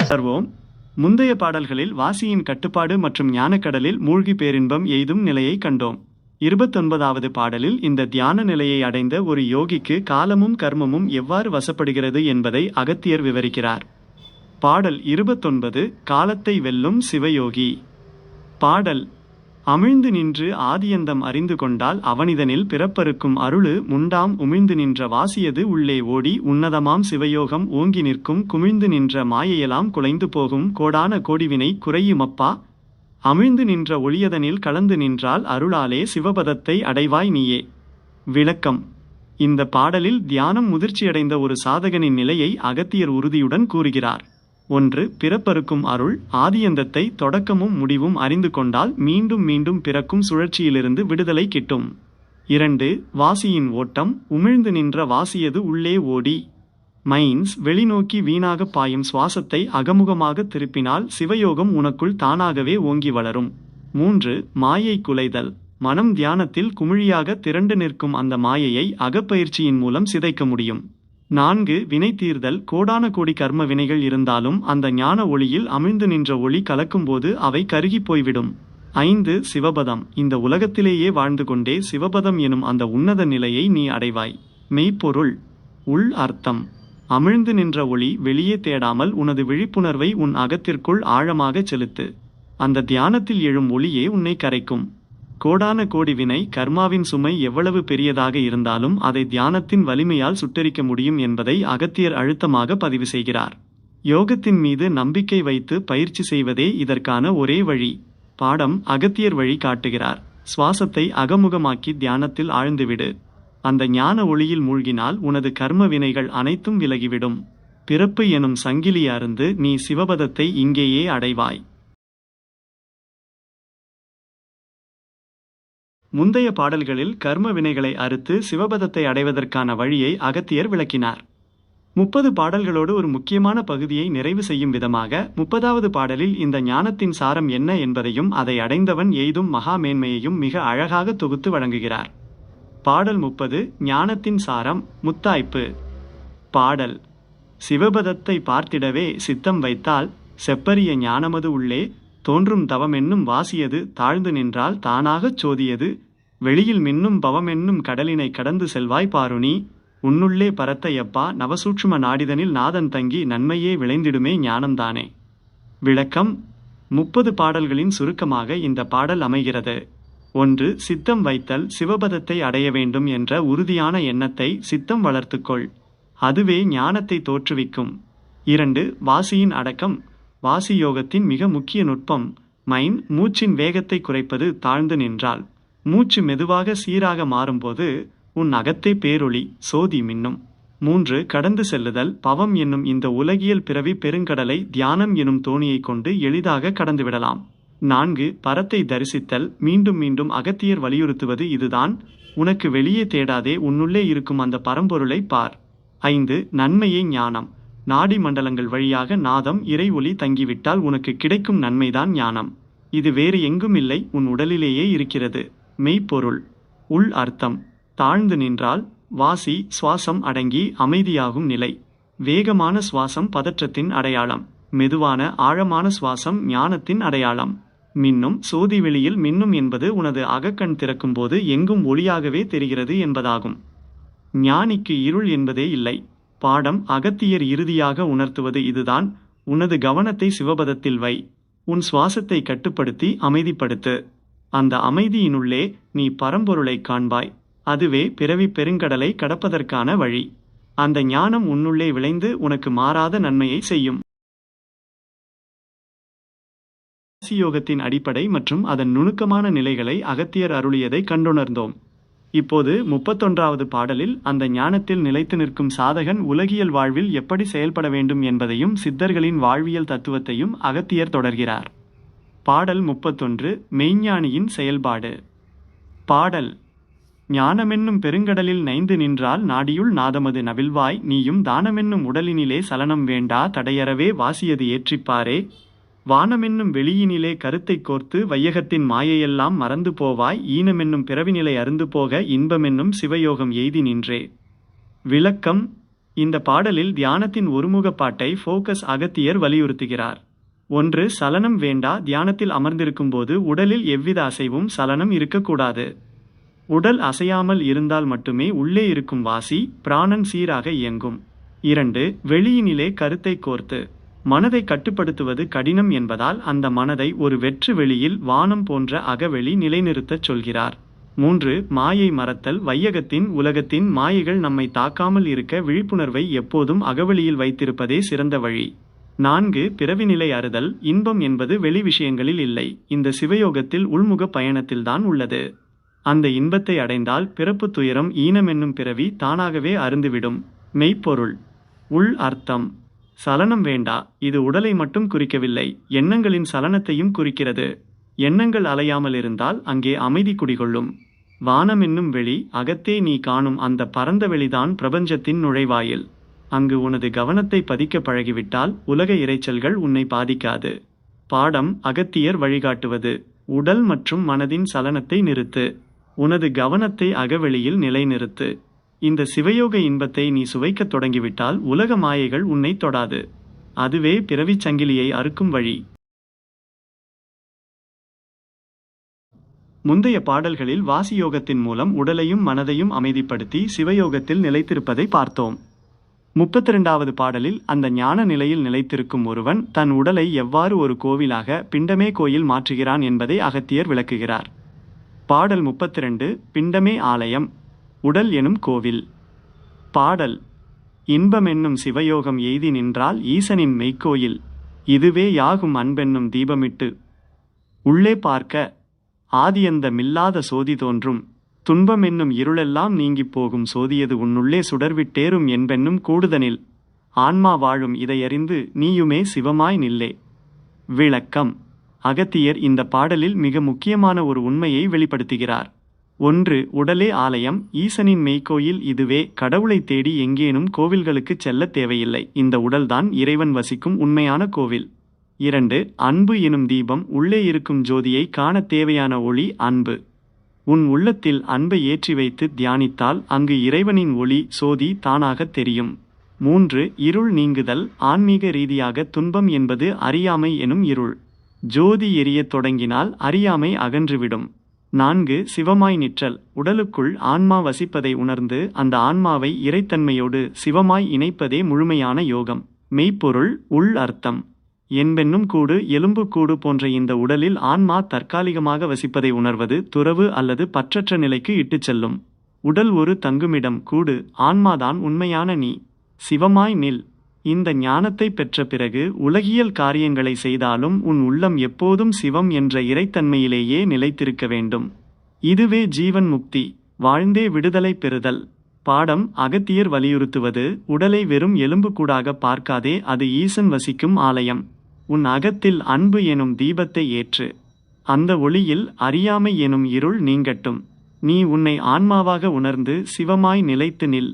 தொடர்வோம். முந்தைய பாடல்களில் வாசியின் கட்டுப்பாடு மற்றும் ஞானக்கடலில் மூழ்கி பேரின்பம் எய்தும் நிலையை கண்டோம். 29வது பாடலில் இந்த தியான நிலையை அடைந்த ஒரு யோகிக்கு காலமும் கர்மமும் எவ்வாறு வசப்படுகிறது என்பதை அகத்தியர் விவரிக்கிறார். பாடல் 29 காலத்தை வெல்லும் சிவயோகி. பாடல் அமிழ்ந்து நின்று ஆதியந்தம் அறிந்து கொண்டால் அவனிதனில் பிறப்பறுக்கும் அருளு முண்டாம் உமிழ்ந்து நின்ற வாசியது உள்ளே ஓடி உன்னதமாம் சிவயோகம் ஓங்கி நிற்கும் குமிழ்ந்து நின்ற மாயையெல்லாம் குலைந்து போகும் கோடான கோடிவினை குறையுமப்பா அமிழ்ந்து நின்ற ஒளியதனில் கலந்து நின்றால் அருளாலே சிவபதத்தை அடைவாய் நீயே. விளக்கம். இந்த பாடலில் தியானம் முதிர்ச்சியடைந்த ஒரு சாதகனின் நிலையை அகத்தியர் உறுதியுடன் கூறுகிறார். 1. பிறப்பறுக்கும் அருள். ஆதியந்தத்தை தொடக்கமும் முடிவும் அறிந்து கொண்டால் மீண்டும் மீண்டும் பிறக்கும் சுழற்சியிலிருந்து விடுதலை கிட்டும். 2. வாசியின் ஓட்டம். உமிழ்ந்து நின்ற வாசியது உள்ளே ஓடி மைன்ஸ் வெளிநோக்கி வீணாக பாயும் சுவாசத்தை அகமுகமாக திருப்பினால் சிவயோகம் உனக்குள் தானாகவே ஓங்கி வளரும். 3. மாயை குலைதல். மனம் தியானத்தில் குமிழியாக திரண்டு நிற்கும் அந்த மாயையை அகப்பயிற்சியின் மூலம் சிதைக்க முடியும். 4. வினை தீர்தல். கோடான கோடி கர்ம வினைகள் இருந்தாலும் அந்த ஞான ஒளியில் அமிழ்ந்து நின்ற ஒளி கலக்கும்போது அவை கருகி போய்விடும். 5. சிவபதம். இந்த உலகத்திலேயே வாழ்ந்து கொண்டே சிவபதம் எனும் அந்த உன்னத நிலையை நீ அடைவாய். மெய்ப்பொருள். உள் அர்த்தம். அமிழ்ந்து நின்ற ஒளி வெளியே தேடாமல் உனது விழிப்புணர்வை உன் அகத்திற்குள் ஆழமாகச் செலுத்து. அந்த தியானத்தில் எழும் ஒளியே உன்னை கரைக்கும். கோடான கோடி வினை கர்மாவின் சுமை எவ்வளவு பெரியதாக இருந்தாலும் அதை தியானத்தின் வலிமையால் சுட்டரிக்க முடியும் என்பதை அகத்தியர் அழுத்தமாக பதிவு செய்கிறார். யோகத்தின் மீது நம்பிக்கை வைத்து பயிற்சி செய்வதே இதற்கான ஒரே வழி. பாடம் அகத்தியர் வழி காட்டுகிறார். சுவாசத்தை அகமுகமாக்கி தியானத்தில் ஆழ்ந்துவிடு. அந்த ஞான ஒளியில் மூழ்கினால் உனது கர்ம வினைகள் அனைத்தும் விலகிவிடும். பிறப்பு எனும் சங்கிலி அருந்து நீ சிவபதத்தை இங்கேயே அடைவாய். முந்தைய பாடல்களில் கர்ம வினைகளை அறுத்து சிவபதத்தை அடைவதற்கான வழியை அகத்தியர் விளக்கினார். 30 பாடல்களோடு ஒரு முக்கியமான பகுதியை நிறைவு செய்யும் விதமாக 30வது பாடலில் இந்த ஞானத்தின் சாரம் என்ன என்பதையும் அதை அடைந்தவன் எய்தும் மகா மேன்மையையும் மிக அழகாக தொகுத்து வழங்குகிறார். பாடல் 30 ஞானத்தின் சாரம். முத்தாய்ப்பு. பாடல் சிவபதத்தை பார்த்திடவே சித்தம் வைத்தால் செப்பரிய ஞானமது உள்ளே தோன்றும் தவமென்னும் வாசியது தாழ்ந்து நின்றால் தானாகச் சோதியது வெளியில் மின்னும் பவமென்னும் கடலினை கடந்து செல்வாய் பாருணி உன்னுள்ளே பரத்தையப்பா நவசூட்சும நாடிதனில் நாதன் தங்கி நன்மையே விளைந்திடுமே ஞானம்தானே. விளக்கம். 30 பாடல்களின் சுருக்கமாக இந்த பாடல் அமைகிறது. 1. சித்தம் வைத்தல். சிவபதத்தை அடைய வேண்டும் என்ற உறுதியான எண்ணத்தை சித்தம் வளர்த்துக்கொள். அதுவே ஞானத்தை தோற்றுவிக்கும். 2. வாசியின் அடக்கம். வாசி யோகத்தின் மிக முக்கிய நுட்பம் மைன். மூச்சின் வேகத்தை குறைப்பது. தாழ்ந்து நின்றால் மூச்சு மெதுவாக சீராக மாறும்போது உன் அகத்தே பேரொளி சோதி மின்னும். 3. கடந்து செல்லுதல். பவம் என்னும் இந்த உலகியல் பிறவி பெருங்கடலை தியானம் எனும் தோணியை கொண்டு எளிதாக கடந்துவிடலாம். 4. பரத்தை தரிசித்தல். மீண்டும் மீண்டும் அகத்தியர் வலியுறுத்துவது இதுதான். உனக்கு வெளியே தேடாதே, உன்னுள்ளே இருக்கும் அந்த பரம்பொருளை பார். 5. நன்மையே ஞானம். நாடி மண்டலங்கள் வழியாக நாதம் இறை ஒளி தங்கிவிட்டால் உனக்கு கிடைக்கும் நன்மைதான் ஞானம். இது வேறு எங்கும் இல்லை, உன் உடலிலேயே இருக்கிறது. மெய்ப்பொருள். உள் அர்த்தம். தாழ்ந்து நின்றால் வாசி சுவாசம் அடங்கி அமைதியாகும் நிலை. வேகமான சுவாசம் பதற்றத்தின் அடையாளம். மெதுவான ஆழமான சுவாசம் ஞானத்தின் அடையாளம். மின்னும் சோதி வெளியில் மின்னும் என்பது உனது அகக்கண் திறக்கும்போது எங்கும் ஒளியாகவே தெரிகிறது என்பதாகும். ஞானிக்கு இருள் என்பதே இல்லை. பாடம் அகத்தியர் இறுதியாக உணர்த்துவது இதுதான். உனது கவனத்தை சிவபதத்தில் வை. உன் சுவாசத்தை கட்டுப்படுத்தி அமைதிப்படுத்து. அந்த அமைதியினுள்ளே நீ பரம்பொருளை காண்பாய். அதுவே பிறவி பெருங்கடலை கடப்பதற்கான வழி. அந்த ஞானம் உன்னுள்ளே விளைந்து உனக்கு மாறாத நன்மையை செய்யும். யோகத்தின் அடிப்படை மற்றும் அதன் நுணுக்கமான நிலைகளை அகத்தியர் அருளியதை கண்டுணர்ந்தோம். இப்போது 31வது பாடலில் அந்த ஞானத்தில் நிலைத்து நிற்கும் சாதகன் உலகியல் வாழ்வில் எப்படி செயல்பட வேண்டும் என்பதையும் சித்தர்களின் வாழ்வியல் தத்துவத்தையும் அகத்தியர் தொடர்கிறார். பாடல் 31 மெய்ஞானியின் செயல்பாடு. பாடல் ஞானமென்னும் பெருங்கடலில் நைந்து நின்றால் நாடியுள் நாதமது நவில்வாய் நீயும் தானமென்னும் உடலினிலே சலனம் வேண்டா தடையறவே வாசியது ஏற்றிப்பாரே வானமென்னும் வெளியினிலே கருத்தை கோர்த்து வையகத்தின் மாயையெல்லாம் மறந்து போவாய் ஈனமென்னும் பிறவிநிலை அருந்து போக இன்பமென்னும் சிவயோகம் எய்தி நின்றே. விளக்கம்: இந்த பாடலில் தியானத்தின் ஒருமுகப்பாட்டை ஃபோகஸ் அகத்தியர் வலியுறுத்துகிறார். 1. சலனம் வேண்டா. தியானத்தில் அமர்ந்திருக்கும்போது உடலில் எவ்வித அசைவும் சலனம் இருக்கக்கூடாது. உடல் அசையாமல் இருந்தால் மட்டுமே உள்ளே இருக்கும் வாசி பிராணன் சீராக இயங்கும். 2. வெளியினிலே கருத்தை கோர்த்து. மனதை கட்டுப்படுத்துவது கடினம் என்பதால் அந்த மனதை ஒரு வெற்று வெளியில் வானம் போன்ற அகவெளி நிலைநிறுத்தச் சொல்கிறார். 3. மாயை மறத்தல். வையகத்தின் உலகத்தின் மாயைகள் நம்மை தாக்காமல் இருக்க விழிப்புணர்வை எப்போதும் அகவெளியில் வைத்திருப்பதே சிறந்த வழி. 4. பிறவிநிலை அறுதல். இன்பம் என்பது வெளி விஷயங்களில் இல்லை, இந்த சிவயோகத்தில் உள்முக பயணத்தில்தான் உள்ளது. அந்த இன்பத்தை அடைந்தால் பிறப்பு துயரம் ஈனமென்னும் பிறவி தானாகவே அருந்துவிடும். மெய்ப்பொருள். உள் அர்த்தம்: சலனம் வேண்டா. இது உடலை மட்டும் குறிக்கவில்லை, எண்ணங்களின் சலனத்தையும் குறிக்கிறது. எண்ணங்கள் அலையாமல் இருந்தால் அங்கே அமைதி குடிகொள்ளும். வானமென்னும் வெளி, அகத்தே நீ காணும் அந்த பரந்த வெளிதான் பிரபஞ்சத்தின் நுழைவாயில். அங்கு உனது கவனத்தை பதிக்க பழகிவிட்டால் உலக இரைச்சல்கள் உன்னை பாதிக்காது. பாடம்: அகத்தியர் வழிகாட்டுவது. உடல் மற்றும் மனதின் சலனத்தை நிறுத்து. உனது கவனத்தை அகவெளியில் நிலைநிறுத்து. இந்த சிவயோக இன்பத்தை நீ சுவைக்கத் தொடங்கிவிட்டால் உலக மாயைகள் உன்னை தொடாது. அதுவே பிறவிச் சங்கிலியை அறுக்கும் வழி. முந்தைய பாடல்களில் வாசியோகத்தின் மூலம் உடலையும் மனதையும் அமைதிப்படுத்தி சிவயோகத்தில் நிலைத்திருப்பதை பார்த்தோம். 32வது பாடலில் அந்த ஞான நிலையில் நிலைத்திருக்கும் ஒருவன் தன் உடலை எவ்வாறு ஒரு கோவிலாக, பிண்டமே கோயில் மாற்றுகிறான் என்பதை அகத்தியர் விளக்குகிறார். பாடல் 32. பிண்டமே ஆலயம், உடல் எனும் கோவில். பாடல்: இன்பமென்னும் சிவயோகம் எய்தி நின்றால் ஈசனின் மெய்க்கோயில், இதுவே யாகும் அன்பென்னும் தீபமிட்டு உள்ளே பார்க்க, ஆதியந்த மில்லாத சோதி தோன்றும், துன்பமென்னும் இருளெல்லாம் நீங்கிப் போகும் சோதியது உன்னுள்ளே சுடர்விட்டேறும் என்பென்னும் கூடுதனில், ஆன்மா வாழும் இதையறிந்து நீயுமே சிவமாய் நில்லே. விளக்கம்: அகத்தியர் இந்த பாடலில் மிக முக்கியமான ஒரு உண்மையை வெளிப்படுத்துகிறார். 1. உடலே ஆலயம், ஈசனின் மெய்க்கோயில். இதுவே. கடவுளை தேடி எங்கேனும் கோவில்களுக்குச் செல்லத் தேவையில்லை, இந்த உடல்தான் இறைவன் வசிக்கும் உண்மையான கோவில். 2. அன்பு எனும் தீபம், உள்ளே இருக்கும் ஜோதியை காணத் தேவையான ஒளி அன்பு. உன் உள்ளத்தில் அன்பை ஏற்றி வைத்து தியானித்தால் அங்கு இறைவனின் ஒளி சோதி தானாகத் தெரியும். 3. இருள் நீங்குதல். ஆன்மீக ரீதியாக துன்பம் என்பது அறியாமை எனும் இருள். ஜோதி எரியத் தொடங்கினால் அறியாமை அகன்றுவிடும். 4. சிவமாய் நிற்றல். உடலுக்குள் ஆன்மா வசிப்பதை உணர்ந்து அந்த ஆன்மாவை இறைத்தன்மையோடு சிவமாய் இணைப்பதே முழுமையான யோகம். மெய்ப்பொருள். உள் அர்த்தம்: என்பென்னும் கூடு, எலும்பு கூடு போன்ற இந்த உடலில் ஆன்மா தற்காலிகமாக வசிப்பதை உணர்வது துறவு அல்லது பற்றற்ற நிலைக்கு இட்டுச் செல்லும். உடல் ஒரு தங்குமிடம், கூடு. ஆன்மாதான் உண்மையான நீ. சிவமாய் நில். இந்த ஞானத்தை பெற்ற பிறகு உலகியல் காரியங்களை செய்தாலும் உன் உள்ளம் எப்போதும் சிவம் என்ற இறைத்தன்மையிலேயே நிலைத்திருக்க வேண்டும். இதுவே ஜீவன் முக்தி, வாழ்ந்தே விடுதலை பெறுதல். பாடம்: அகத்தியர் வலியுறுத்துவது: உடலை வெறும் எலும்புக்கூடாக பார்க்காதே, அது ஈசன் வசிக்கும் ஆலயம். உன் அகத்தில் அன்பு எனும் தீபத்தை ஏற்று. அந்த ஒளியில் அறியாமை எனும் இருள் நீங்கட்டும். நீ உன்னை ஆன்மாவாக உணர்ந்து சிவமாய் நிலைத்து நில்.